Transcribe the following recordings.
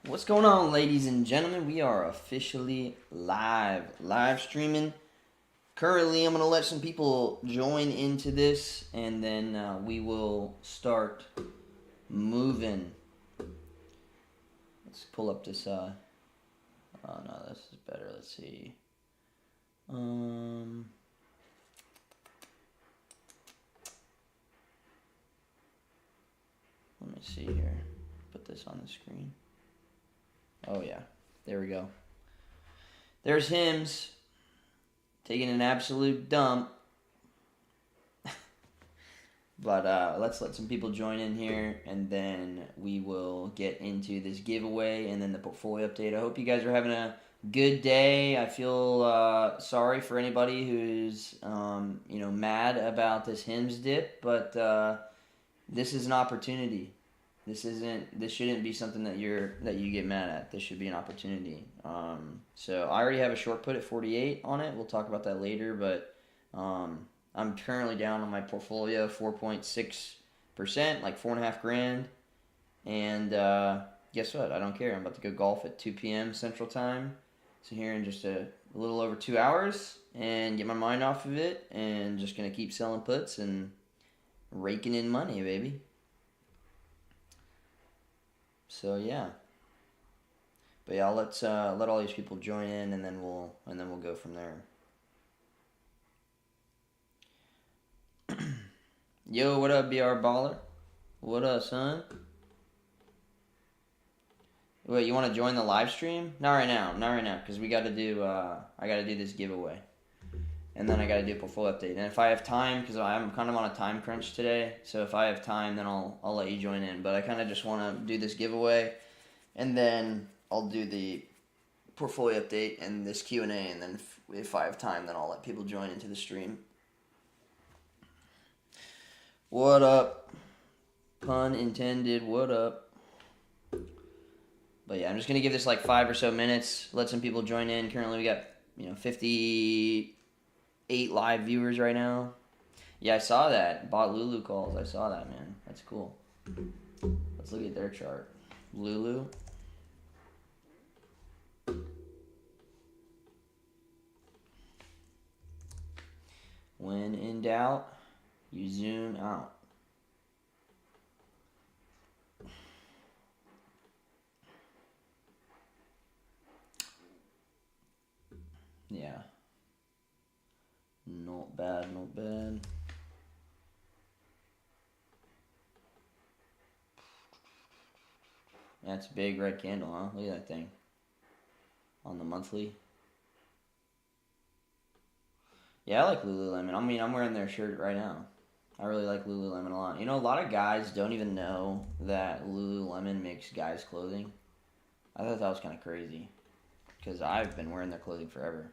What's going on, ladies and gentlemen? We are officially live streaming. Currently, I'm going to let some people join into this, and then we will start moving. Let's pull up this. Oh no, this is better. Let's see. Let me see here. Put this on the screen. Oh yeah, there we go. There's Hims taking an absolute dump. But let's let some people join in here, and then we will get into this giveaway and then the portfolio update. I hope you guys are having a good day. I feel sorry for anybody who's mad about this Hims dip, but this is an opportunity. This shouldn't be something that you get mad at. This should be an opportunity. So I already have a short put at 48 on it. We'll talk about that later, but I'm currently down on my portfolio 4.6%, like $4.5 grand. And guess what? I don't care. I'm about to go golf at 2 p.m. Central Time. So here in just a little over 2 hours and get my mind off of it, and just gonna keep selling puts and raking in money, baby. So yeah. But yeah, let's let all these people join in, and then we'll go from there. Yo, what up, BR Baller? What up, son? Wait, you want to join the live stream? Not right now, because we got to do. I got to do this giveaway, and then I got to do a portfolio update. And if I have time, because I'm kind of on a time crunch today, so if I have time, then I'll let you join in. But I kind of just want to do this giveaway, and then I'll do the portfolio update and this Q&A, and then if I have time, then I'll let people join into the stream. What up? Pun intended. What up? But yeah, I'm just gonna give this like 5 or so minutes. Let some people join in. Currently, we got 58 live viewers right now. Yeah, I saw that. Bought Lulu calls. I saw that, man. That's cool. Let's look at their chart. Lulu. When in doubt, you zoom out. Yeah. Not bad, not bad. That's a big red candle, huh? Look at that thing. On the monthly. Yeah, I like Lululemon. I mean, I'm wearing their shirt right now. I really like Lululemon a lot. A lot of guys don't even know that Lululemon makes guys' clothing. I thought that was kind of crazy, because I've been wearing their clothing forever.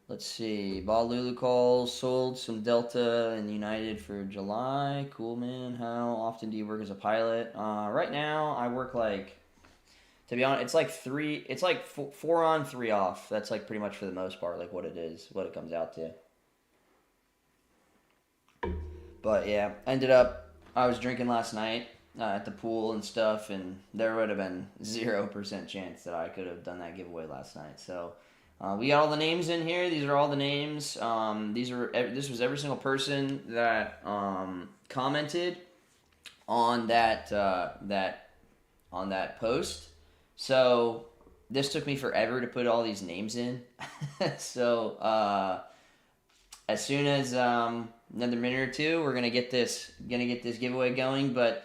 Let's see. Bought Lulu calls, sold some Delta and United for July. Cool, man. How often do you work as a pilot? Right now, I work to be honest, it's like three. It's like 4 on, 3 off. That's like pretty much for the most part, like what it is, what it comes out to. But yeah, I was drinking last night at the pool and stuff, and there would have been 0% chance that I could have done that giveaway last night. So we got all the names in here. These are all the names. This was every single person that commented on that post. So this took me forever to put all these names in. So as soon as another minute or two, we're gonna get this giveaway going. But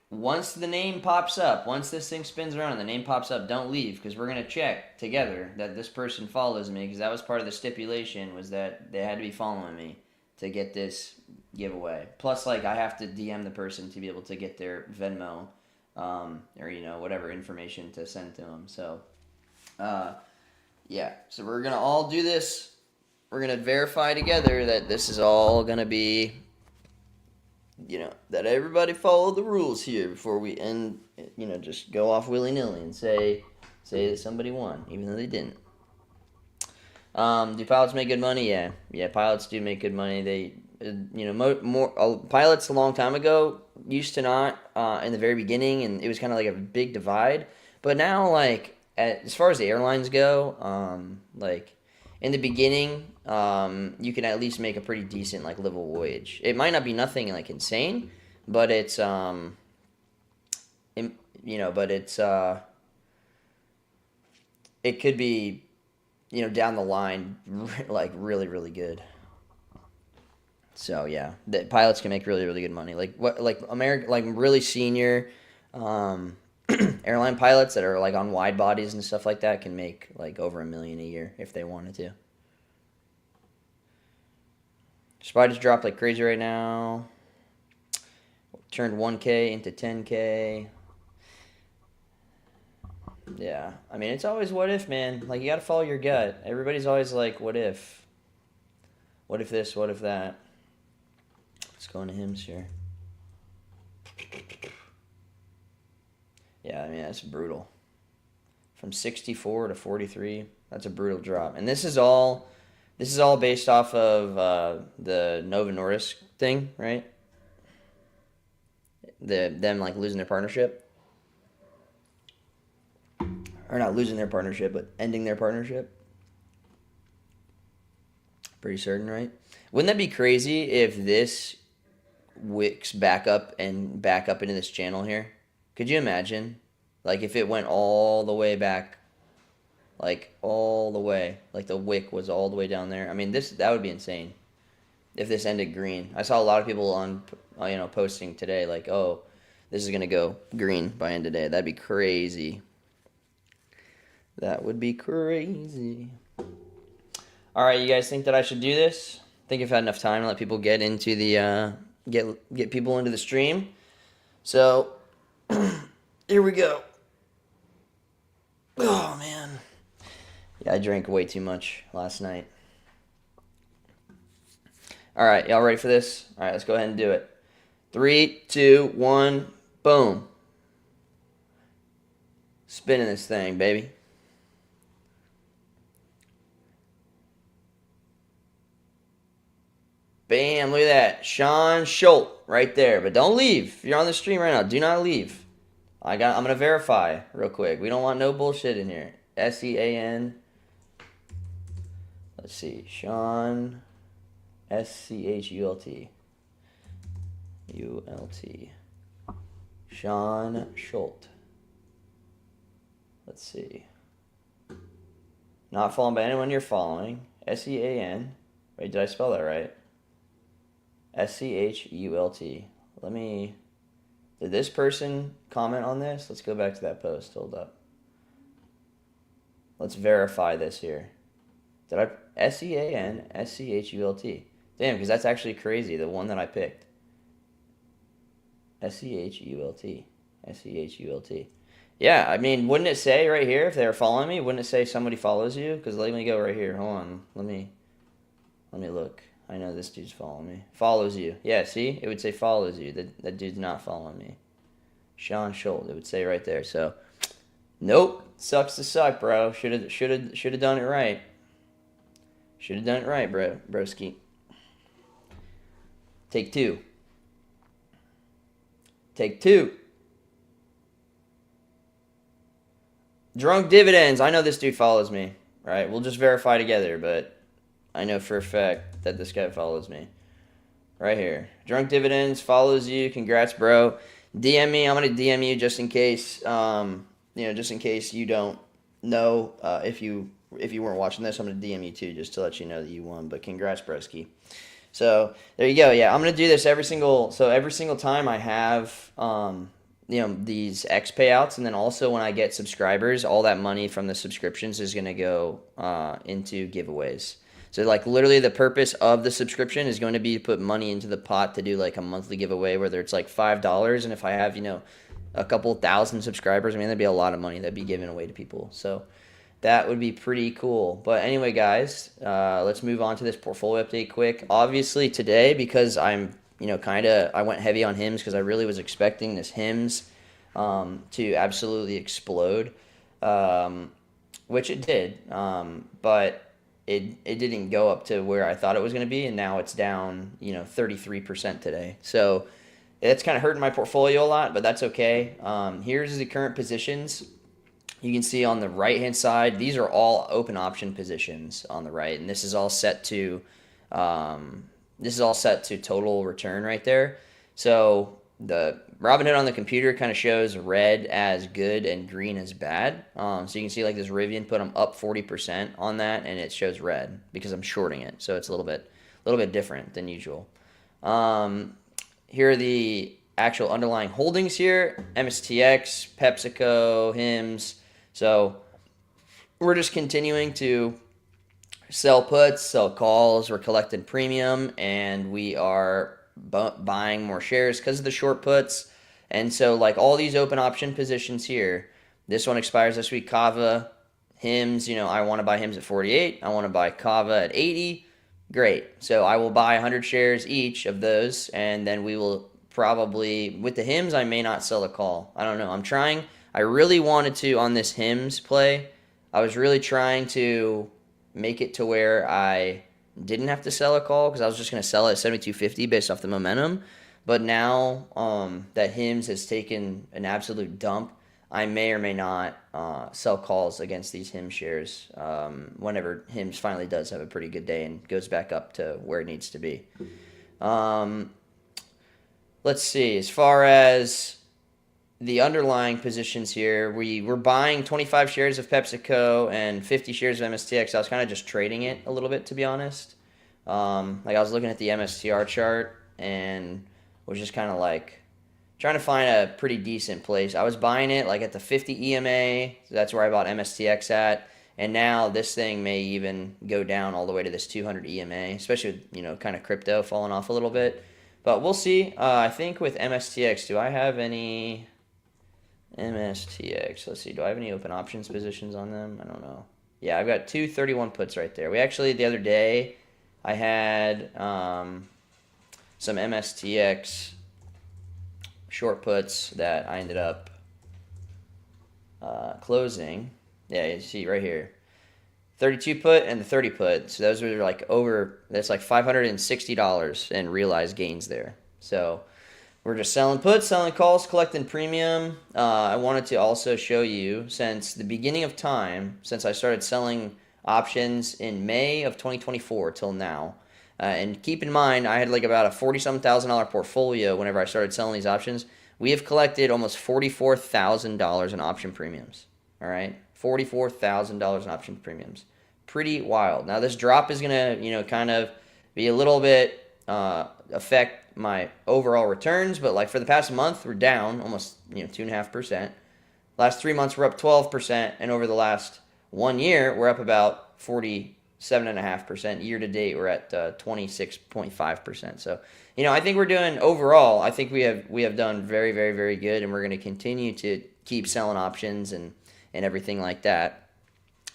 once the name pops up, once this thing spins around and the name pops up, don't leave, because we're gonna check together that this person follows me, because that was part of the stipulation, was that they had to be following me to get this giveaway. Plus, like, I have to DM the person to be able to get their Venmo or whatever information to send to them. So yeah, so we're gonna all do this. We're gonna verify together that this is all gonna be, that everybody follow the rules here before we end. Just go off willy nilly and say that somebody won, even though they didn't. Do pilots make good money? Yeah, pilots do make good money. pilots a long time ago used to not in the very beginning, and it was kind of like a big divide. But now, like as far as the airlines go, like in the beginning, you can at least make a pretty decent like livable wage. It might not be nothing like insane, but it's but it could be down the line like really really good. So yeah, the pilots can make really really good money. Like American like really senior um, airline pilots that are like on wide bodies and stuff like that can make like over $1 million a year if they wanted to. Spiders dropped like crazy right now. Turned 1K into 10K. Yeah, I mean it's always what if, man. Like you got to follow your gut. Everybody's always like, what if? What if this? What if that? Let's go into Hims here. Yeah, I mean that's brutal. From 64 to 43, that's a brutal drop. And this is all based off of the Novo Nordisk thing, right? Them like losing their partnership. Or not losing their partnership, but ending their partnership. Pretty certain, right? Wouldn't that be crazy if this wicks back up and back up into this channel here? Could you imagine? Like if it went all the way back, like all the way, like the wick was all the way down there. I mean, that would be insane if this ended green. I saw a lot of people on, posting today like, oh, this is gonna go green by end of day. That'd be crazy. That would be crazy. All right, you guys think that I should do this? Think I've had enough time to let people get into the get people into the stream. So here we go. Oh man, yeah, I drank way too much last night. All right, y'all ready for this? All right, let's go ahead and do it. 3, 2, 1, boom. Spinning this thing, baby. Bam, look at that. Sean Schultz right there. But don't leave. If you're on the stream right now, do not leave. I'm going to verify real quick. We don't want no bullshit in here. SEAN. Let's see. Sean SCHULT. ULT. Sean Schultz. Let's see. Not followed by anyone you're following. SEAN. Wait, did I spell that right? SCHULT. Did this person comment on this? Let's go back to that post. Hold up. Let's verify this here. Did I SEAN SCHULT? Damn, because that's actually crazy. The one that I picked. SCHULT. Yeah, I mean, wouldn't it say right here if they were following me? Wouldn't it say somebody follows you? Because let me go right here. Hold on. Let me look. I know this dude's following me. Follows you. Yeah, see? It would say follows you. That dude's not following me. Sean Schultz. It would say right there. So, nope. Sucks to suck, bro. Should have done it right. Should have done it right, broski. Take two. Take two. Drunk Dividends. I know this dude follows me. Right? We'll just verify together, but I know for a fact that this guy follows me. Right here. Drunk Dividends follows you. Congrats, bro. DM me. I'm going to DM you just in case, just in case you don't know if you weren't watching this. I'm going to DM you too just to let you know that you won. But congrats, broski. So there you go. Yeah, I'm going to do this every single time I have, these X payouts. And then also when I get subscribers, all that money from the subscriptions is going to go into giveaways. So, like, literally the purpose of the subscription is going to be to put money into the pot to do, like, a monthly giveaway, whether it's, like, $5. And if I have, a couple thousand subscribers, I mean, that'd be a lot of money that'd be given away to people. So, that would be pretty cool. But anyway, guys, let's move on to this portfolio update quick. Obviously, today, because I'm, I went heavy on Hims because I really was expecting this Hims to absolutely explode, which it did. But it didn't go up to where I thought it was going to be, and now it's down 33% today. So it's kind of hurting my portfolio a lot, but that's okay. Here's the current positions. You can see on the right hand side, these are all open option positions on the right, and this is all set to total return right there. So the Robinhood on the computer kind of shows red as good and green as bad. So you can see like this Rivian put them up 40% on that, and it shows red because I'm shorting it. So it's a little bit different than usual. Here are the actual underlying holdings here: MSTX, PepsiCo, Hims. So we're just continuing to sell puts, sell calls. We're collecting premium, and we are buying more shares because of the short puts. And so like all these open option positions here, this one expires this week. Kava, Hims, I want to buy Hims at 48. I want to buy Kava at 80. Great. So I will buy 100 shares each of those, and then we will probably, with the Hims, I may not sell a call. I don't know. I'm trying. I really wanted to, on this Hims play, I was really trying to make it to where I didn't have to sell a call because I was just going to sell it at 72.50 based off the momentum. But now that Hims has taken an absolute dump, I may or may not sell calls against these Hims shares whenever Hims finally does have a pretty good day and goes back up to where it needs to be. Let's see. As far as the underlying positions here, we were buying 25 shares of PepsiCo and 50 shares of MSTX. I was kind of just trading it a little bit, to be honest. Like I was looking at the MSTR chart and was just kind of like trying to find a pretty decent place. I was buying it like at the 50 EMA. So that's where I bought MSTX at. And now this thing may even go down all the way to this 200 EMA, especially with, kind of crypto falling off a little bit. But we'll see. I think with MSTX, do I have any MSTX? Let's see. Do I have any open options positions on them? I don't know. Yeah, I've got 231 puts right there. We actually, the other day, I had some MSTX short puts that I ended up closing. Yeah, you see right here. 32 put and the 30 put. So those are like that's like $560 in realized gains there. So we're just selling puts, selling calls, collecting premium. I wanted to also show you, since the beginning of time, since I started selling options in May of 2024 till now, and keep in mind, I had like about a $40,000 portfolio whenever I started selling these options. We have collected almost $44,000 in option premiums. All right, $44,000 in option premiums. Pretty wild. Now this drop is gonna, kind of be a little bit affect my overall returns, but like for the past month, we're down almost 2.5%. Last 3 months, we're up 12%, and over the last 1 year, we're up about 47.5%. Year to date, we're at 26.5%. So I think we're doing overall. I think we have done very, very, very good, and we're going to continue to keep selling options and everything like that.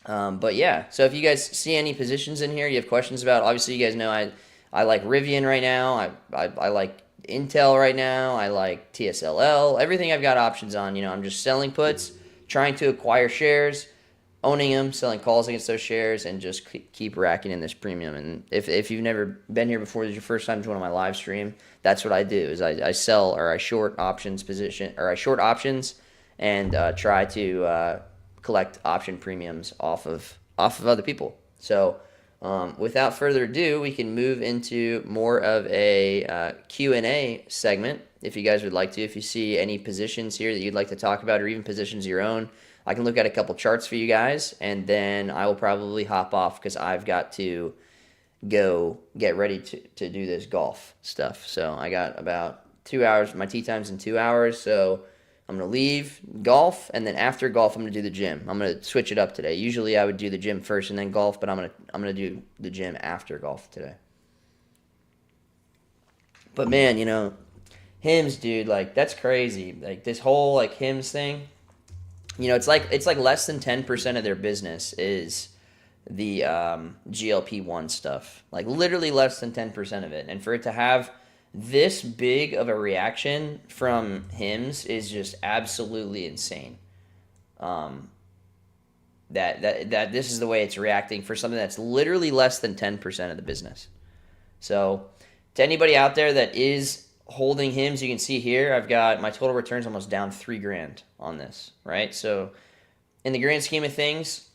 But yeah, so if you guys see any positions in here you have questions about, obviously you guys know I like Rivian right now. I like Intel right now. I like TSLL. Everything I've got options on. I'm just selling puts, trying to acquire shares, owning them, selling calls against those shares, and just keep racking in this premium. And if you've never been here before, this is your first time to one of my live stream, that's what I do. Is I sell or I short options position, or I short options and try to collect option premiums off of other people. So without further ado, we can move into more of a Q&A segment. If you guys would like to, if you see any positions here that you'd like to talk about, or even positions of your own, I can look at a couple charts for you guys, and then I will probably hop off because I've got to go get ready to do this golf stuff. So I got about 2 hours. My tee time's in 2 hours, so I'm going to leave golf, and then after golf, I'm going to do the gym. I'm going to switch it up today. Usually I would do the gym first and then golf, but I'm going to do the gym after golf today. But man, Hims, dude, like that's crazy. Like this whole like Hims thing, it's like less than 10% of their business is the GLP-1 stuff. Like literally less than 10% of it. And for it to have this big of a reaction from Hims is just absolutely insane. that this is the way it's reacting for something that's literally less than 10% of the business. So to anybody out there that is holding HIMS, you can see here I've got my total returns almost down $3,000 on this, right? So in the grand scheme of things,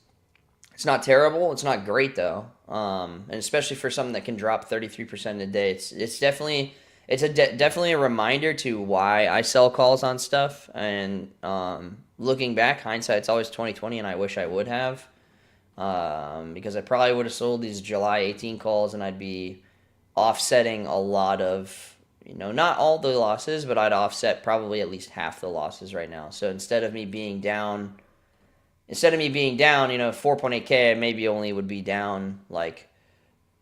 it's not terrible. It's not great though, and especially for something that can drop 33% in a day, it's definitely definitely a reminder to why I sell calls on stuff. And looking back, hindsight's always 2020, and I wish I would have, because I probably would have sold these July 18 calls, and I'd be offsetting a lot of, not all the losses, but I'd offset probably at least half the losses right now. So instead of me being down, 4.8K, I maybe only would be down like,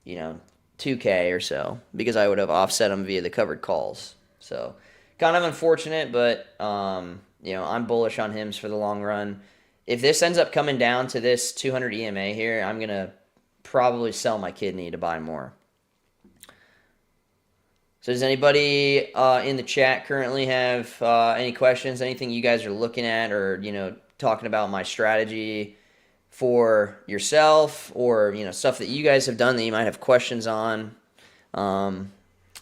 2K or so, because I would have offset them via the covered calls. So kind of unfortunate, but, I'm bullish on HIMS for the long run. If this ends up coming down to this 200 EMA here, I'm going to probably sell my kidney to buy more. So does anybody in the chat currently have any questions, anything you guys are looking at, or, talking about my strategy for yourself, or, stuff that you guys have done that you might have questions on?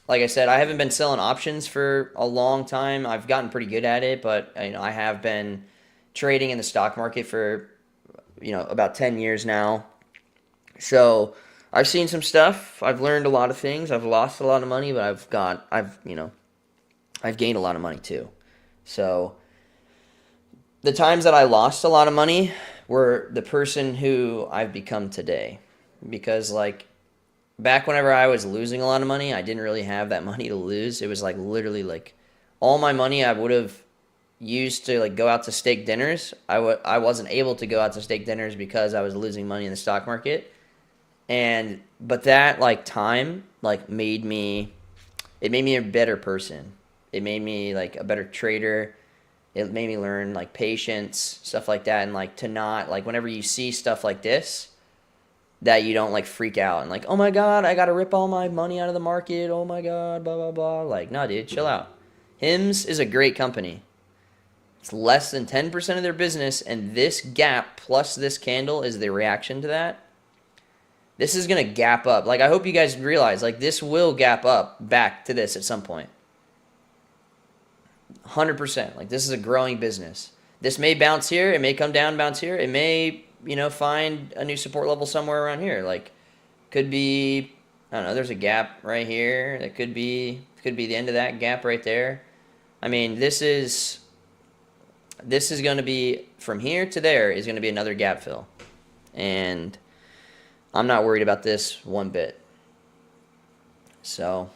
Like I said, I haven't been selling options for a long time. I've gotten pretty good at it, but, I have been trading in the stock market for, about 10 years now. So I've seen some stuff. I've learned a lot of things. I've lost a lot of money, but I've gained a lot of money too. So the times that I lost a lot of money were the person who I've become today. Because back whenever I was losing a lot of money, I didn't really have that money to lose. It was literally all my money I would have used to go out to steak dinners. I wasn't able to go out to steak dinners because I was losing money in the stock market. But that time made me a better person. It made me a better trader. It made me learn patience, stuff like that, and to not whenever you see stuff like this, that you don't freak out and oh my god, I gotta rip all my money out of the market, oh my god, blah blah blah. No, dude, chill out. HIMS is a great company. It's less than 10% of their business, and this gap plus this candle is the reaction to that. This is gonna gap up. I hope you guys realize this will gap up back to this at some point. 100%. This is a growing business. This may bounce here. It may come down, bounce here. It may, find a new support level somewhere around here. Could be, I don't know, there's a gap right here. That could be the end of that gap right there. I mean, this is going to be, from here to there is going to be another gap fill. And I'm not worried about this one bit. So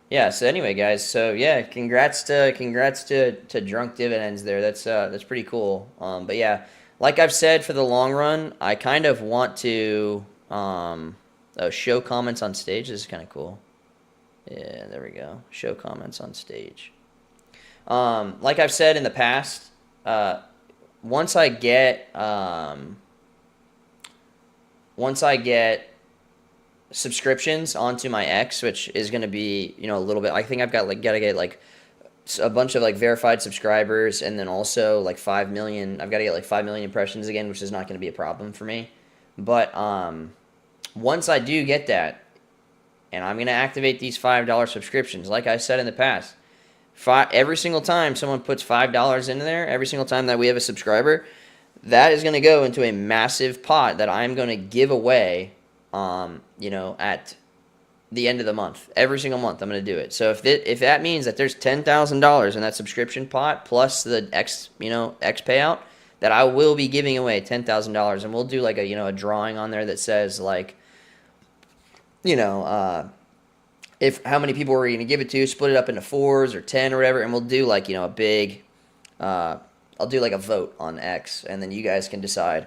yeah, so anyway, guys, so yeah, congrats to Drunk Dividends there. That's pretty cool. But yeah, like I've said, for the long run, I kind of want to show comments on stage. This is kind of cool. Yeah, there we go. Show comments on stage. Like I've said in the past, once I get subscriptions onto my X, which is going to be, a little bit, I think I've got gotta get a bunch of verified subscribers, and then also 5 million, I've got to get 5 million impressions again, which is not going to be a problem for me. But once I do get that, and I'm going to activate these $5 subscriptions, like I said in the past, every single time someone puts $5 in there, every single time that we have a subscriber, that is going to go into a massive pot that I'm going to give away at the end of the month. Every single month I'm going to do it. So if that means that there's $10,000 in that subscription pot plus the X payout, that I will be giving away $10,000, and we'll do a drawing on there that says if how many people we're going to give it to, split it up into 4s or 10 or whatever, and we'll do a big I'll do a vote on X, and then you guys can decide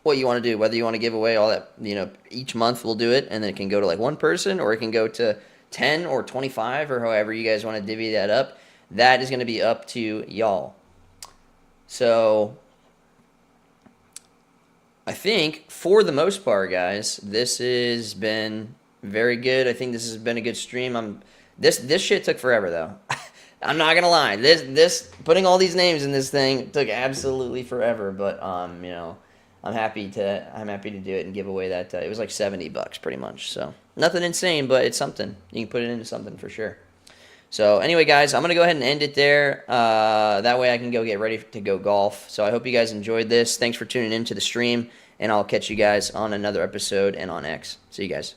what you want to do, whether you want to give away all that, each month we'll do it, and then it can go to one person, or it can go to 10 or 25, or however you guys want to divvy that up. That is going to be up to y'all. So I think for the most part, guys, this has been very good. I think this has been a good stream. This shit took forever though. I'm not gonna lie. This putting all these names in this thing took absolutely forever, but I'm happy to do it and give away that. It was like $70 pretty much. So nothing insane, but it's something. You can put it into something for sure. So anyway, guys, I'm gonna go ahead and end it there. That way I can go get ready to go golf. So I hope you guys enjoyed this. Thanks for tuning in to the stream, and I'll catch you guys on another episode and on X. See you guys.